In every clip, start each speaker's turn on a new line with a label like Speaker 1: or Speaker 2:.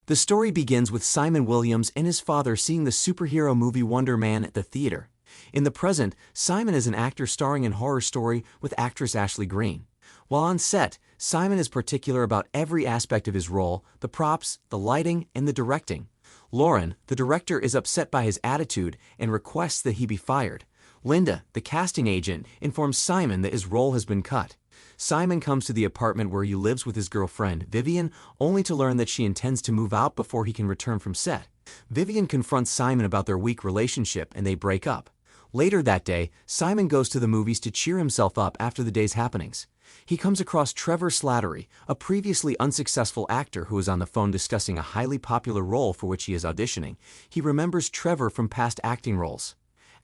Speaker 1: The story begins with Simon Williams and his father seeing the superhero movie Wonder Man at the theater. In the present, Simon is an actor starring in Horror Story with actress Ashley Greene. While on set, Simon is particular about every aspect of his role, the props, the lighting, and the directing. Lauren, the director, is upset by his attitude and requests that he be fired. Linda, the casting agent, informs Simon that his role has been cut. Simon comes to the apartment where he lives with his girlfriend, Vivian, only to learn that she intends to move out before he can return from set. Vivian confronts Simon about their weak relationship and they break up. Later that day, Simon goes to the movies to cheer himself up after the day's happenings. He comes across Trevor Slattery, a previously unsuccessful actor who is on the phone discussing a highly popular role for which he is auditioning. He remembers Trevor from past acting roles.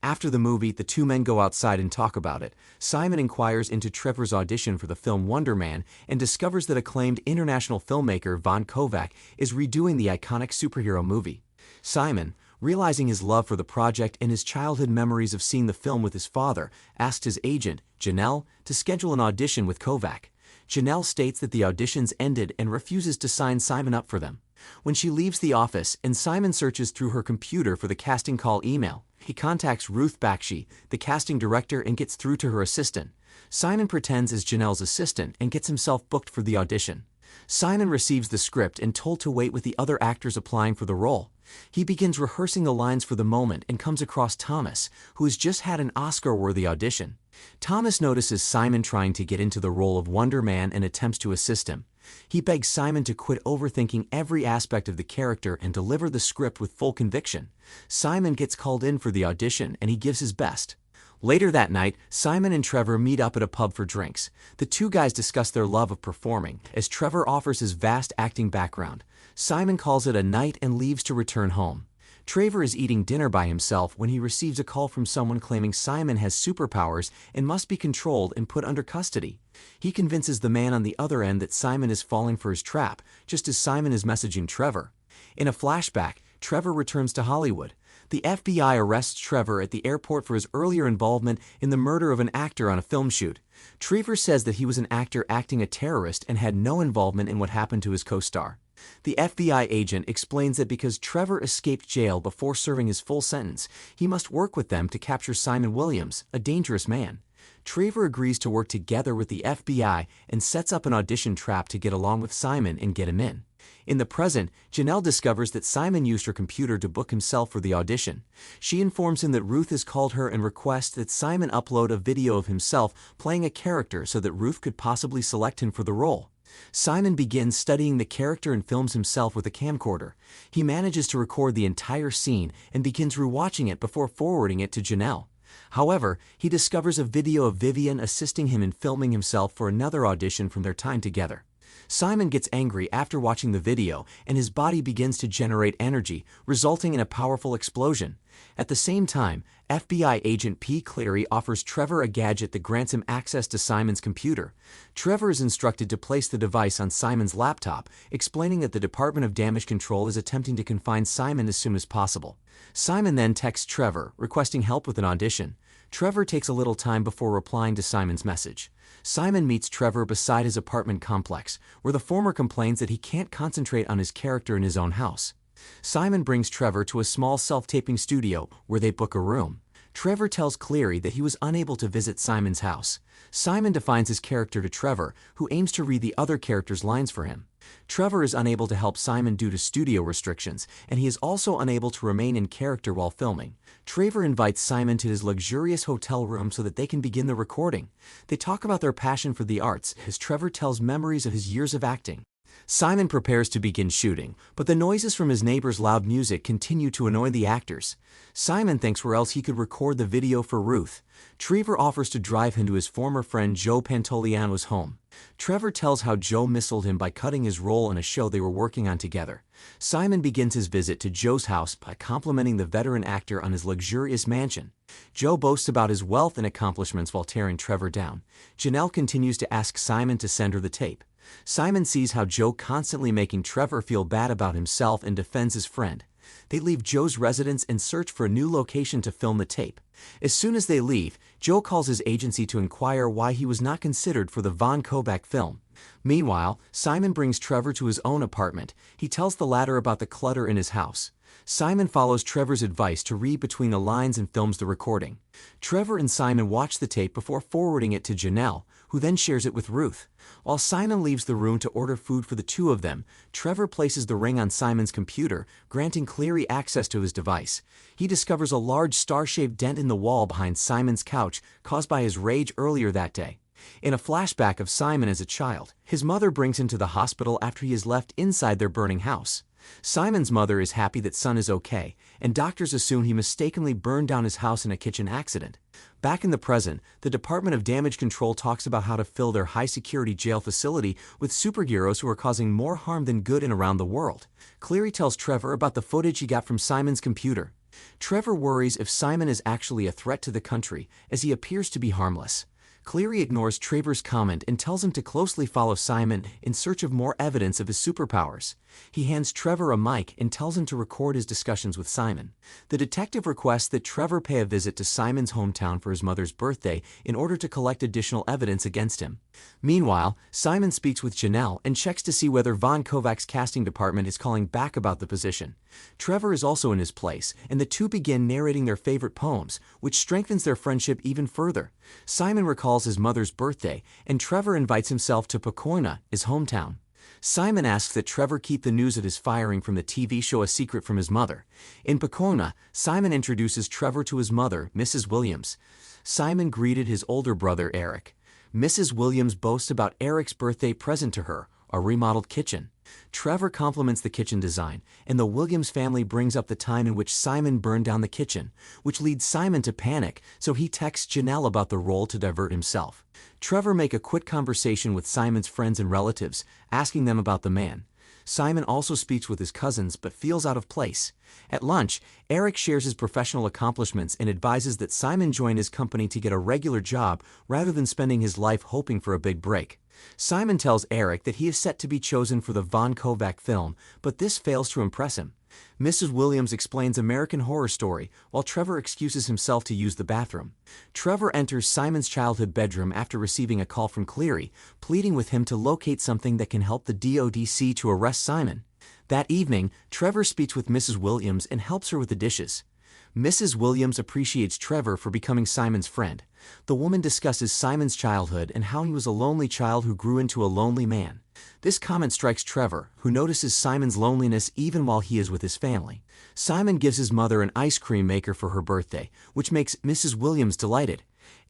Speaker 1: After the movie, the two men go outside and talk about it. Simon inquires into Trevor's audition for the film Wonder Man and discovers that acclaimed international filmmaker Von Kovac is redoing the iconic superhero movie. Simon, realizing his love for the project and his childhood memories of seeing the film with his father, asked his agent, Janelle, to schedule an audition with Kovac. Janelle states that the auditions ended and refuses to sign Simon up for them. When she leaves the office and Simon searches through her computer for the casting call email, he contacts Ruth Bakshi, the casting director, and gets through to her assistant. Simon pretends as Janelle's assistant and gets himself booked for the audition. Simon receives the script and told to wait with the other actors applying for the role. He begins rehearsing the lines for the moment and comes across Thomas, who has just had an Oscar-worthy audition. Thomas notices Simon trying to get into the role of Wonder Man and attempts to assist him. He begs Simon to quit overthinking every aspect of the character and deliver the script with full conviction. Simon gets called in for the audition and he gives his best. Later that night, Simon and Trevor meet up at a pub for drinks. The two guys discuss their love of performing, as Trevor offers his vast acting background. Simon calls it a night and leaves to return home. Trevor is eating dinner by himself when he receives a call from someone claiming Simon has superpowers and must be controlled and put under custody. He convinces the man on the other end that Simon is falling for his trap, just as Simon is messaging Trevor. In a flashback, Trevor returns to Hollywood. The FBI arrests Trevor at the airport for his earlier involvement in the murder of an actor on a film shoot. Trevor says that he was an actor acting a terrorist and had no involvement in what happened to his co-star. The FBI agent explains that because Trevor escaped jail before serving his full sentence, he must work with them to capture Simon Williams, a dangerous man. Trevor agrees to work together with the FBI and sets up an audition trap to get along with Simon and get him in. In the present, Janelle discovers that Simon used her computer to book himself for the audition. She informs him that Ruth has called her and requests that Simon upload a video of himself playing a character so that Ruth could possibly select him for the role. Simon begins studying the character and films himself with a camcorder. He manages to record the entire scene and begins rewatching it before forwarding it to Janelle. However, he discovers a video of Vivian assisting him in filming himself for another audition from their time together. Simon gets angry after watching the video, and his body begins to generate energy, resulting in a powerful explosion. At the same time, FBI agent P. Cleary offers Trevor a gadget that grants him access to Simon's computer. Trevor is instructed to place the device on Simon's laptop, explaining that the Department of Damage Control is attempting to confine Simon as soon as possible. Simon then texts Trevor, requesting help with an audition. Trevor takes a little time before replying to Simon's message. Simon meets Trevor beside his apartment complex, where the former complains that he can't concentrate on his character in his own house. Simon brings Trevor to a small self-taping studio where they book a room. Trevor tells Cleary that he was unable to visit Simon's house. Simon defines his character to Trevor, who aims to read the other character's lines for him. Trevor is unable to help Simon due to studio restrictions, and he is also unable to remain in character while filming. Trevor invites Simon to his luxurious hotel room so that they can begin the recording. They talk about their passion for the arts as Trevor tells memories of his years of acting. Simon prepares to begin shooting, but the noises from his neighbor's loud music continue to annoy the actors. Simon thinks where else he could record the video for Ruth. Trevor offers to drive him to his former friend Joe Pantoliano's home. Trevor tells how Joe missold him by cutting his role in a show they were working on together. Simon begins his visit to Joe's house by complimenting the veteran actor on his luxurious mansion. Joe boasts about his wealth and accomplishments while tearing Trevor down. Janelle continues to ask Simon to send her the tape. Simon sees how Joe constantly making Trevor feel bad about himself and defends his friend. They leave Joe's residence and search for a new location to film the tape. As soon as they leave, Joe calls his agency to inquire why he was not considered for the Von Kovac film. Meanwhile, Simon brings Trevor to his own apartment. He tells the latter about the clutter in his house. Simon follows Trevor's advice to read between the lines and films the recording. Trevor and Simon watch the tape before forwarding it to Janelle, who then shares it with Ruth. While Simon leaves the room to order food for the two of them, Trevor places the ring on Simon's computer, granting Cleary access to his device. He discovers a large star-shaped dent in the wall behind Simon's couch caused by his rage earlier that day. In a flashback of Simon as a child, his mother brings him to the hospital after he is left inside their burning house. Simon's mother is happy that son is okay, and doctors assume he mistakenly burned down his house in a kitchen accident. Back in the present, the Department of Damage Control talks about how to fill their high-security jail facility with superheroes who are causing more harm than good and around the world. Cleary tells Trevor about the footage he got from Simon's computer. Trevor worries if Simon is actually a threat to the country, as he appears to be harmless. Cleary ignores Trevor's comment and tells him to closely follow Simon in search of more evidence of his superpowers. He hands Trevor a mic and tells him to record his discussions with Simon. The detective requests that Trevor pay a visit to Simon's hometown for his mother's birthday in order to collect additional evidence against him. Meanwhile, Simon speaks with Janelle and checks to see whether Von Kovac's casting department is calling back about the position. Trevor is also in his place, and the two begin narrating their favorite poems, which strengthens their friendship even further. Simon recalls his mother's birthday, and Trevor invites himself to Pacoima, his hometown. Simon asks that Trevor keep the news of his firing from the TV show a secret from his mother. In Pacoima, Simon introduces Trevor to his mother, Mrs. Williams. Simon greeted his older brother, Eric. Mrs. Williams boasts about Eric's birthday present to her, a remodeled kitchen. Trevor compliments the kitchen design, and the Williams family brings up the time in which Simon burned down the kitchen, which leads Simon to panic, so he texts Janelle about the role to divert himself. Trevor makes a quick conversation with Simon's friends and relatives, asking them about the man. Simon also speaks with his cousins but feels out of place. At lunch, Eric shares his professional accomplishments and advises that Simon join his company to get a regular job rather than spending his life hoping for a big break. Simon tells Eric that he is set to be chosen for the Von Kovac film, but this fails to impress him. Mrs. Williams explains American Horror Story, while Trevor excuses himself to use the bathroom. Trevor enters Simon's childhood bedroom after receiving a call from Cleary, pleading with him to locate something that can help the DODC to arrest Simon. That evening, Trevor speaks with Mrs. Williams and helps her with the dishes. Mrs. Williams appreciates Trevor for becoming Simon's friend. The woman discusses Simon's childhood and how he was a lonely child who grew into a lonely man. This comment strikes Trevor, who notices Simon's loneliness even while he is with his family. Simon gives his mother an ice cream maker for her birthday, which makes Mrs. Williams delighted.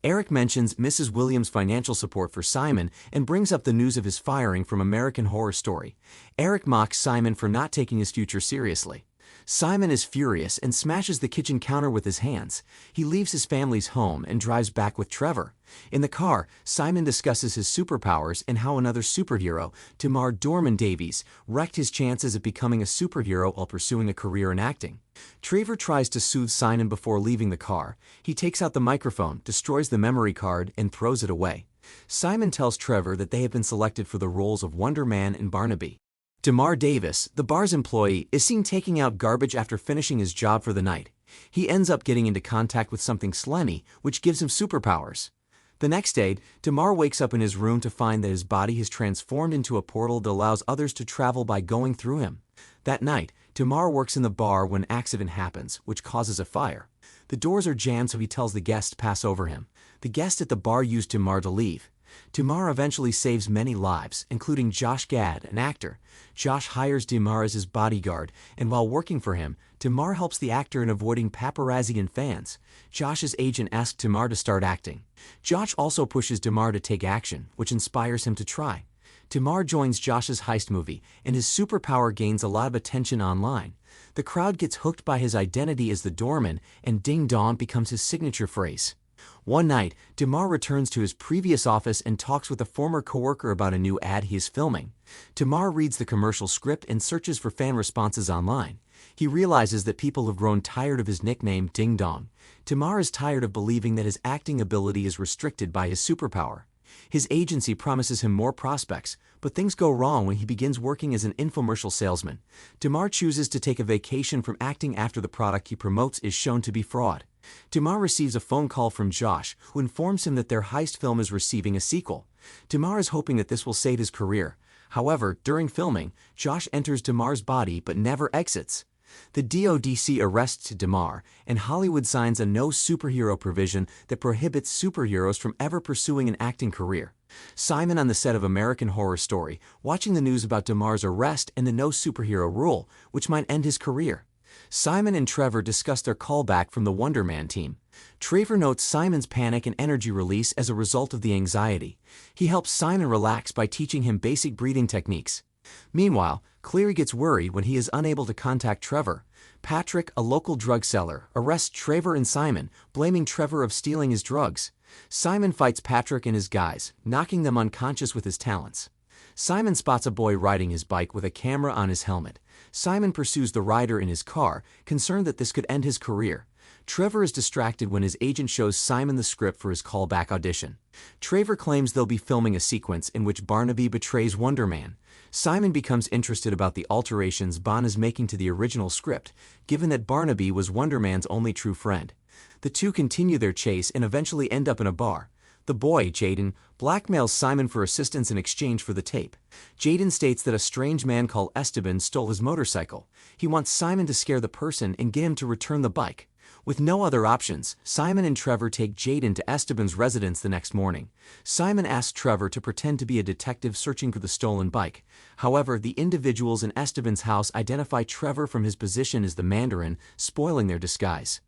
Speaker 1: Eric mentions Mrs. Williams' financial support for Simon and brings up the news of his firing from American Horror Story. Eric mocks Simon for not taking his future seriously. Simon is furious and smashes the kitchen counter with his hands. He leaves his family's home and drives back with Trevor. In the car, Simon discusses his superpowers and how another superhero, Tamar Dorman Davies, wrecked his chances at becoming a superhero while pursuing a career in acting. Trevor tries to soothe Simon before leaving the car. He takes out the microphone, destroys the memory card, and throws it away. Simon tells Trevor that they have been selected for the roles of Wonder Man and Barnaby. Tamar Davis, the bar's employee, is seen taking out garbage after finishing his job for the night. He ends up getting into contact with something slimy, which gives him superpowers. The next day, Tamar wakes up in his room to find that his body has transformed into a portal that allows others to travel by going through him. That night, Tamar works in the bar when an accident happens, which causes a fire. The doors are jammed, so he tells the guests to pass over him. The guests at the bar use Tamar to leave. Tamar eventually saves many lives, including Josh Gad, an actor. Josh hires Tamar as his bodyguard, and while working for him, Tamar helps the actor in avoiding paparazzi and fans. Josh's agent asks Tamar to start acting. Josh also pushes Tamar to take action, which inspires him to try. Tamar joins Josh's heist movie, and his superpower gains a lot of attention online. The crowd gets hooked by his identity as the doorman, and Ding Dong becomes his signature phrase. One night, Tamar returns to his previous office and talks with a former coworker about a new ad he is filming. Tamar reads the commercial script and searches for fan responses online. He realizes that people have grown tired of his nickname, Ding Dong. Tamar is tired of believing that his acting ability is restricted by his superpower. His agency promises him more prospects, but things go wrong when he begins working as an infomercial salesman. Demar chooses to take a vacation from acting after the product he promotes is shown to be fraud. Demar receives a phone call from Josh, who informs him that their heist film is receiving a sequel. Demar is hoping that this will save his career. However, during filming, Josh enters Demar's body but never exits. The DODC arrests Demar, and Hollywood signs a no superhero provision that prohibits superheroes from ever pursuing an acting career. Simon on the set of American Horror Story, watching the news about Demar's arrest and the no superhero rule, which might end his career. Simon and Trevor discuss their callback from the Wonder Man team. Trevor notes Simon's panic and energy release as a result of the anxiety. He helps Simon relax by teaching him basic breathing techniques. Meanwhile, Cleary gets worried when he is unable to contact Trevor. Patrick, a local drug seller, arrests Trevor and Simon, blaming Trevor of stealing his drugs. Simon fights Patrick and his guys, knocking them unconscious with his talents. Simon spots a boy riding his bike with a camera on his helmet. Simon pursues the rider in his car, concerned that this could end his career. Trevor is distracted when his agent shows Simon the script for his callback audition. Trevor claims they'll be filming a sequence in which Barnaby betrays Wonder Man. Simon becomes interested about the alterations Vaughn is making to the original script, given that Barnaby was Wonder Man's only true friend. The two continue their chase and eventually end up in a bar. The boy, Jaden, blackmails Simon for assistance in exchange for the tape. Jaden states that a strange man called Esteban stole his motorcycle. He wants Simon to scare the person and get him to return the bike. With no other options, Simon and Trevor take Jaden to Esteban's residence the next morning. Simon asks Trevor to pretend to be a detective searching for the stolen bike. However, the individuals in Esteban's house identify Trevor from his position as the Mandarin, spoiling their disguise.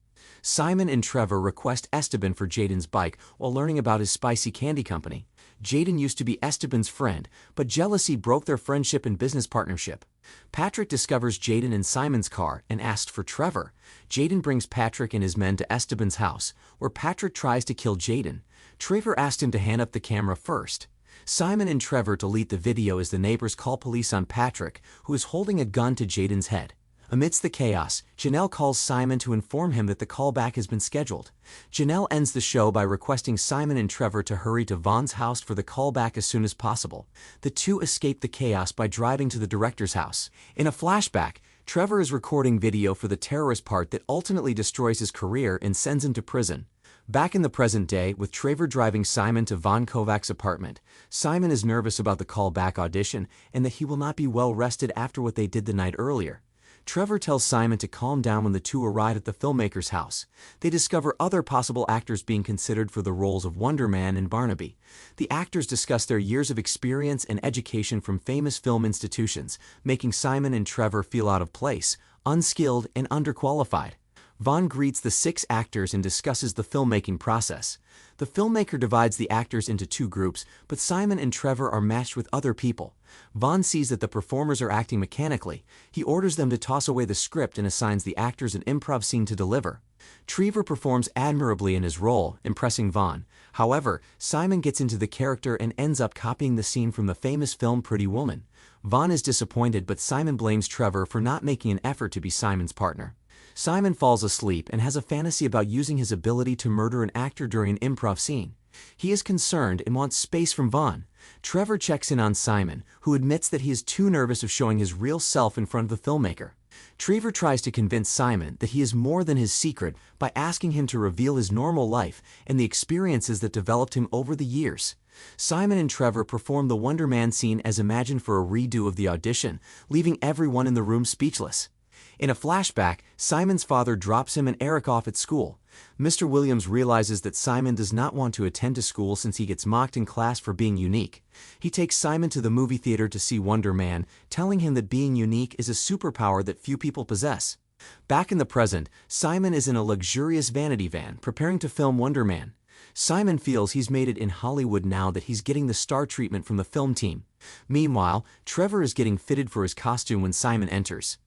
Speaker 1: Simon and Trevor request Esteban for Jaden's bike while learning about his spicy candy company. Jaden used to be Esteban's friend, but jealousy broke their friendship and business partnership. Patrick discovers Jaden in Simon's car and asks for Trevor. Jaden brings Patrick and his men to Esteban's house, where Patrick tries to kill Jaden. Trevor asked him to hand up the camera first. Simon and Trevor delete the video as the neighbors call police on Patrick, who is holding a gun to Jaden's head. Amidst the chaos, Janelle calls Simon to inform him that the callback has been scheduled. Janelle ends the show by requesting Simon and Trevor to hurry to Vaughn's house for the callback as soon as possible. The two escape the chaos by driving to the director's house. In a flashback, Trevor is recording video for the terrorist part that ultimately destroys his career and sends him to prison. Back in the present day, with Trevor driving Simon to Vaughn Kovac's apartment, Simon is nervous about the callback audition and that he will not be well rested after what they did the night earlier. Trevor tells Simon to calm down when the two arrive at the filmmaker's house. They discover other possible actors being considered for the roles of Wonder Man and Barnaby. The actors discuss their years of experience and education from famous film institutions, making Simon and Trevor feel out of place, unskilled, and underqualified. Vaughn greets the 6 actors and discusses the filmmaking process. The filmmaker divides the actors into 2 groups, but Simon and Trevor are matched with other people. Vaughn sees that the performers are acting mechanically. He orders them to toss away the script and assigns the actors an improv scene to deliver. Trevor performs admirably in his role, impressing Vaughn. However, Simon gets into the character and ends up copying the scene from the famous film Pretty Woman. Vaughn is disappointed, but Simon blames Trevor for not making an effort to be Simon's partner. Simon falls asleep and has a fantasy about using his ability to murder an actor during an improv scene. He is concerned and wants space from Vaughn. Trevor checks in on Simon, who admits that he is too nervous of showing his real self in front of the filmmaker. Trevor tries to convince Simon that he is more than his secret by asking him to reveal his normal life and the experiences that developed him over the years. Simon and Trevor perform the Wonder Man scene as imagined for a redo of the audition, leaving everyone in the room speechless. In a flashback, Simon's father drops him and Eric off at school. Mr. Williams realizes that Simon does not want to attend to school since he gets mocked in class for being unique. He takes Simon to the movie theater to see Wonder Man, telling him that being unique is a superpower that few people possess. Back in the present, Simon is in a luxurious vanity van, preparing to film Wonder Man. Simon feels he's made it in Hollywood now that he's getting the star treatment from the film team. Meanwhile, Trevor is getting fitted for his costume when Simon enters.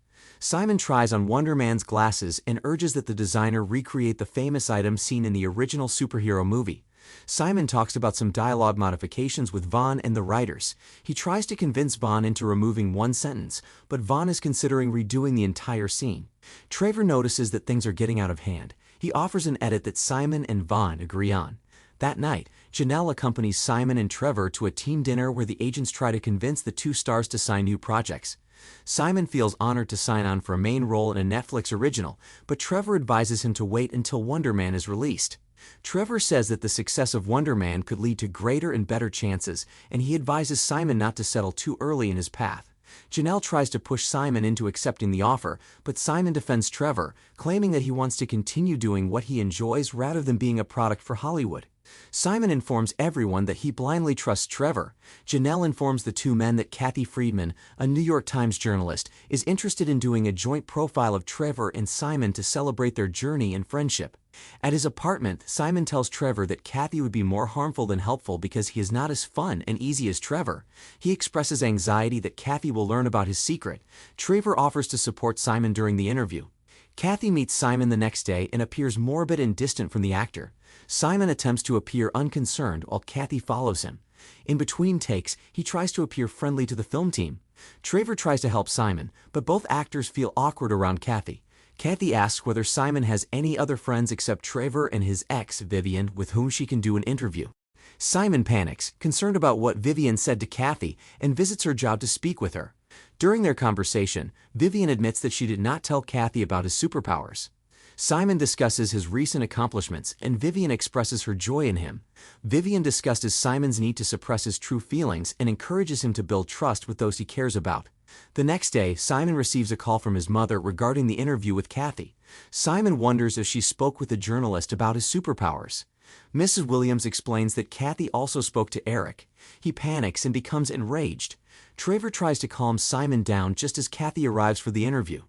Speaker 1: Simon tries on Wonder Man's glasses and urges that the designer recreate the famous item seen in the original superhero movie. Simon talks about some dialogue modifications with Vaughn and the writers. He tries to convince Vaughn into removing one sentence, but Vaughn is considering redoing the entire scene. Trevor notices that things are getting out of hand. He offers an edit that Simon and Vaughn agree on. That night, Janelle accompanies Simon and Trevor to a team dinner where the agents try to convince the two stars to sign new projects. Simon feels honored to sign on for a main role in a Netflix original, but Trevor advises him to wait until Wonder Man is released. Trevor says that the success of Wonder Man could lead to greater and better chances, and he advises Simon not to settle too early in his path. Janelle tries to push Simon into accepting the offer, but Simon defends Trevor, claiming that he wants to continue doing what he enjoys rather than being a product for Hollywood. Simon informs everyone that he blindly trusts Trevor. Janelle informs the two men that Kathy Friedman, a New York Times journalist, is interested in doing a joint profile of Trevor and Simon to celebrate their journey and friendship. At his apartment, Simon tells Trevor that Kathy would be more harmful than helpful because he is not as fun and easy as Trevor. He expresses anxiety that Kathy will learn about his secret. Trevor offers to support Simon during the interview. Kathy meets Simon the next day and appears morbid and distant from the actor. Simon attempts to appear unconcerned while Kathy follows him. In between takes, he tries to appear friendly to the film team. Trevor tries to help Simon, but both actors feel awkward around Kathy. Kathy asks whether Simon has any other friends except Trevor and his ex, Vivian, with whom she can do an interview. Simon panics, concerned about what Vivian said to Kathy, and visits her job to speak with her. During their conversation, Vivian admits that she did not tell Kathy about his superpowers. Simon discusses his recent accomplishments, and Vivian expresses her joy in him. Vivian discusses Simon's need to suppress his true feelings and encourages him to build trust with those he cares about. The next day, Simon receives a call from his mother regarding the interview with Kathy. Simon wonders if she spoke with the journalist about his superpowers. Mrs. Williams explains that Kathy also spoke to Eric. He panics and becomes enraged. Trevor tries to calm Simon down just as Kathy arrives for the interview.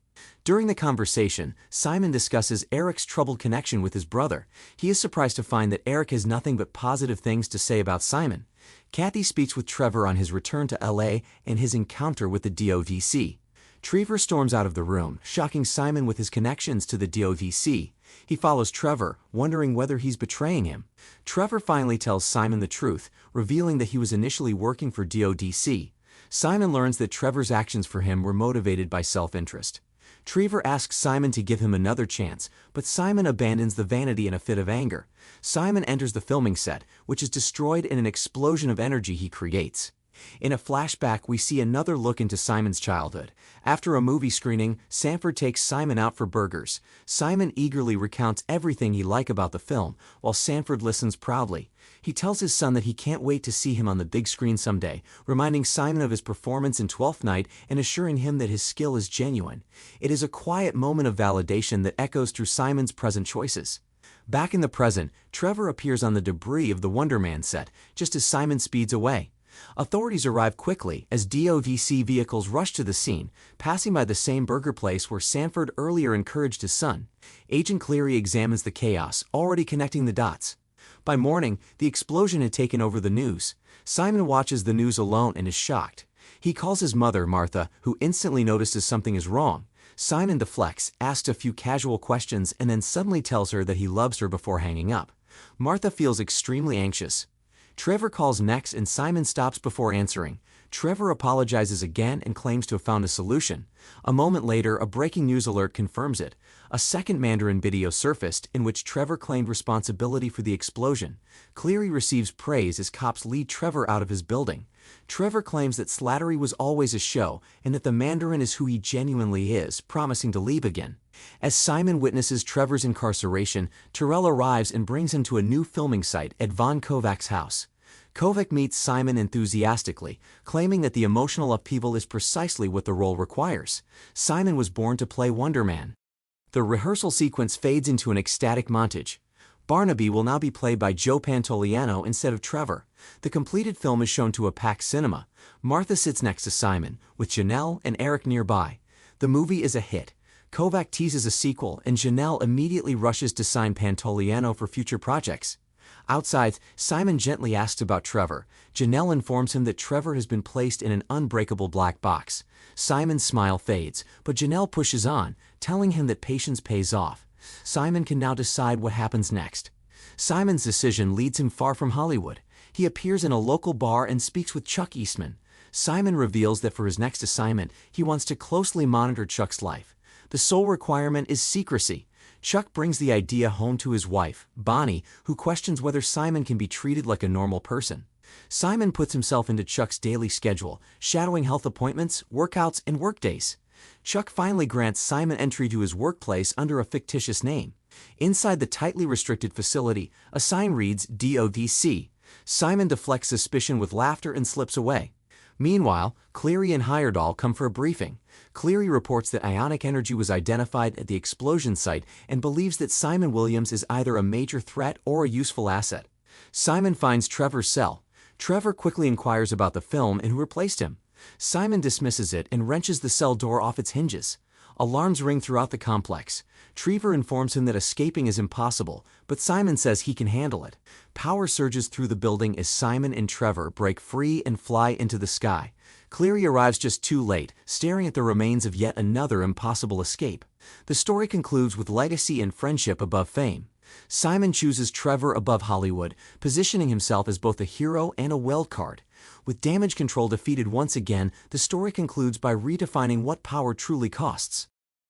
Speaker 1: During the conversation, Simon discusses Eric's troubled connection with his brother. He is surprised to find that Eric has nothing but positive things to say about Simon. Kathy speaks with Trevor on his return to LA and his encounter with the DOVC. Trevor storms out of the room, shocking Simon with his connections to the DOVC. He follows Trevor, wondering whether he's betraying him. Trevor finally tells Simon the truth, revealing that he was initially working for DODC. Simon learns that Trevor's actions for him were motivated by self-interest. Trevor asks Simon to give him another chance, but Simon abandons the vanity in a fit of anger. Simon enters the filming set, which is destroyed in an explosion of energy he creates. In a flashback, we see another look into Simon's childhood. After a movie screening, Sanford takes Simon out for burgers. Simon eagerly recounts everything he likes about the film, while Sanford listens proudly. He tells his son that he can't wait to see him on the big screen someday, reminding Simon of his performance in Twelfth Night and assuring him that his skill is genuine. It is a quiet moment of validation that echoes through Simon's present choices. Back in the present, Trevor appears on the debris of the Wonder Man set, just as Simon speeds away. Authorities arrive quickly as DOVC vehicles rush to the scene, passing by the same burger place where Sanford earlier encouraged his son. Agent Cleary examines the chaos, already connecting the dots. By morning, the explosion had taken over the news. Simon watches the news alone and is shocked. He calls his mother, Martha, who instantly notices something is wrong. Simon deflects, asks a few casual questions, and then suddenly tells her that he loves her before hanging up. Martha feels extremely anxious. Trevor calls next and Simon stops before answering. Trevor apologizes again and claims to have found a solution. A moment later, a breaking news alert confirms it. A second Mandarin video surfaced in which Trevor claimed responsibility for the explosion. Cleary receives praise as cops lead Trevor out of his building. Trevor claims that Slattery was always a show and that the Mandarin is who he genuinely is, promising to leave again. As Simon witnesses Trevor's incarceration, Terrell arrives and brings him to a new filming site at Von Kovac's house. Kovac meets Simon enthusiastically, claiming that the emotional upheaval is precisely what the role requires. Simon was born to play Wonder Man. The rehearsal sequence fades into an ecstatic montage. Barnaby will now be played by Joe Pantoliano instead of Trevor. The completed film is shown to a packed cinema. Martha sits next to Simon, with Janelle and Eric nearby. The movie is a hit. Kovac teases a sequel, and Janelle immediately rushes to sign Pantoliano for future projects. Outside, Simon gently asks about Trevor. Janelle informs him that Trevor has been placed in an unbreakable black box. Simon's smile fades, but Janelle pushes on, telling him that patience pays off. Simon can now decide what happens next. Simon's decision leads him far from Hollywood. He appears in a local bar and speaks with Chuck Eastman. Simon reveals that for his next assignment, he wants to closely monitor Chuck's life. The sole requirement is secrecy. Chuck brings the idea home to his wife, Bonnie, who questions whether Simon can be treated like a normal person. Simon puts himself into Chuck's daily schedule, shadowing health appointments, workouts, and workdays. Chuck finally grants Simon entry to his workplace under a fictitious name. Inside the tightly restricted facility, a sign reads DODC. Simon deflects suspicion with laughter and slips away. Meanwhile, Cleary and Heyerdahl come for a briefing. Cleary reports that ionic energy was identified at the explosion site and believes that Simon Williams is either a major threat or a useful asset. Simon finds Trevor's cell. Trevor quickly inquires about the film and who replaced him. Simon dismisses it and wrenches the cell door off its hinges. Alarms ring throughout the complex. Trevor informs him that escaping is impossible, but Simon says he can handle it. Power surges through the building as Simon and Trevor break free and fly into the sky. Cleary arrives just too late, staring at the remains of yet another impossible escape. The story concludes with legacy and friendship above fame. Simon chooses Trevor above Hollywood, positioning himself as both a hero and a wild card. With damage control defeated once again, the story concludes by redefining what power truly costs.